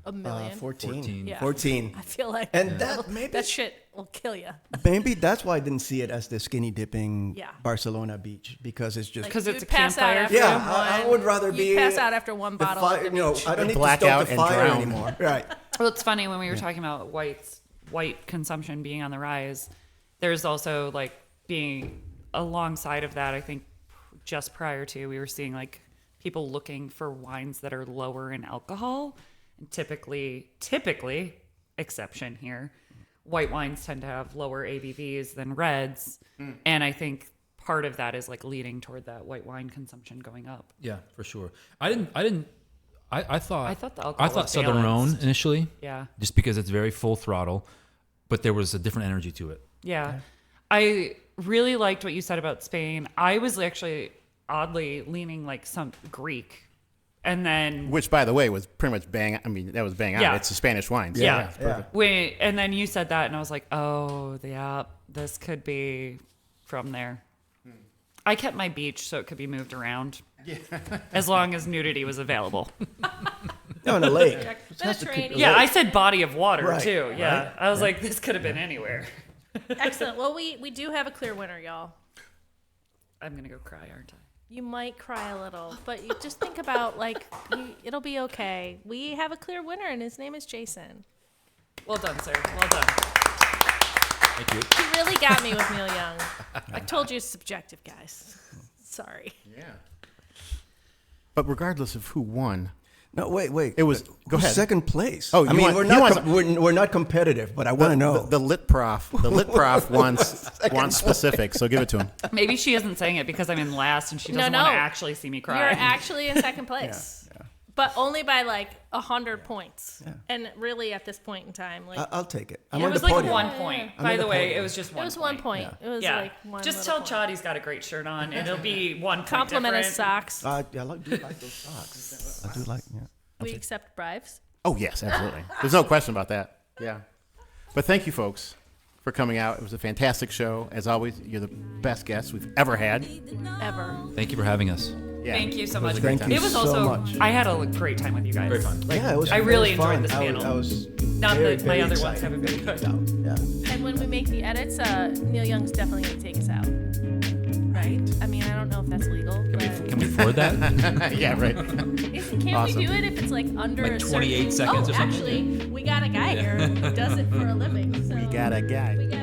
A million. 14. Yeah. 14. I feel like And that maybe that shit will kill you. maybe that's why I didn't see it as the skinny dipping Yeah. Barcelona beach, because it's just Like, 'Cause it's you'd a pass out campfire. after Yeah, one. I would rather You'd be pass out after one the bottle. fire. at the No, beach. I don't need to Black stoke out the and fire drown. anymore. Right. Well, it's funny when we were talking about white consumption being on the rise. There's also like being alongside of that. I think just prior to, we were seeing like people looking for wines that are lower in alcohol, and typically, exception here, white wines tend to have lower ABVs than reds, and I think part of that is like leading toward that white wine consumption going up. Yeah, for sure. I thought the alcohol was Southern Rhone balanced. initially. Yeah. Just because it's very full throttle, but there was a different energy to it. Yeah. I really liked what you said about Spain. I was actually oddly leaning like some Greek. And then Which, by the way, was pretty much bang. I mean, that was bang on. Yeah. It's a Spanish wine. So yeah. it's perfect. And then you said that and I was like, "Oh, yeah, this could be from there." I kept my beach so it could be moved around. Yeah. As long as nudity was available. No, in a lake. Mediterranean. Yeah, I said body of water Right, too. Yeah. right, I was like, this could have been anywhere. Excellent. Well, we do have a clear winner, y'all. I'm going to go cry, aren't I? You might cry a little, but you just think about it'll be okay. We have a clear winner, and his name is Jason. Well done, sir. Well done. Thank you. He really got me with Neil Young. I told you it's subjective, guys. Sorry. Yeah. But regardless of who won, No, wait. It was- go Who's ahead. second place. Oh, I you mean, want- we're not competitive, but I want to know. the lit prof wants specifics. So give it to him. Maybe she isn't saying it because I'm in last and she No, doesn't no. want to actually see me cry. You're actually in second place. but only by like 100 points. Yeah. And really, at this point in time, like I'll take it. I'm It on was the like podium. 1 point. I'm By on the the way, podium. it was just 1 it was point. 1 point. Yeah. It was Yeah. like one. Just little tell point. Chad he's got a great shirt on, and it'll be 1 point. Compliment his different. socks. I do like those socks. I do like. Yeah. We accept bribes. Oh, yes, absolutely. There's no question about that. Yeah. But thank you, folks, for coming out. It was a fantastic show. As always, you're the best guests we've ever had. Ever. Thank you for having us. Yeah. Thank you so much. Thank you It was so also. much. I had a great time with you guys. Very fun. Like, Yeah, it was. I really very enjoyed fun. this panel. I was Not very, that my very other excited. ones haven't been good. Yeah. And when we make the edits, Neil Young's definitely going to take us out. Right? I mean, I don't know if that's legal. Can we afford that? Yeah, right. Can't Awesome. we do it if it's like under Like a 28 certain... seconds or something? Actually, we got a guy here who does it for a living. So We got a guy. we got